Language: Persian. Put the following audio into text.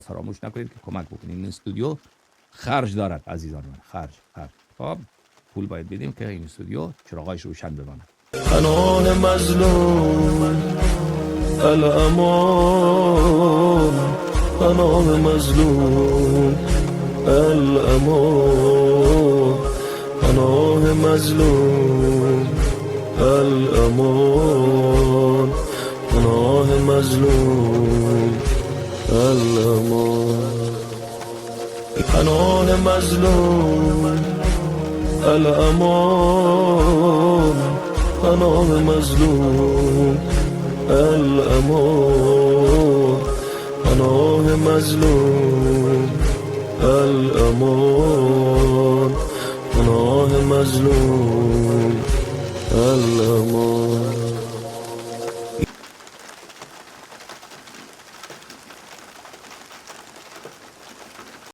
فراموش نکنید که کمک بکنید. این استودیو خرج دارد عزیزان من، خرج. خب پول باید بدیم که این استودیو چراغایش روشن بماند. پناه مظلوم الامان، پناه مظلوم الامان، پناه مظلوم الامان، پناه مظلوم الامان، پناه مظلوم الامان، پناه مظلوم الامان، پناه مظلوم الامان، پناه مظلوم الامان.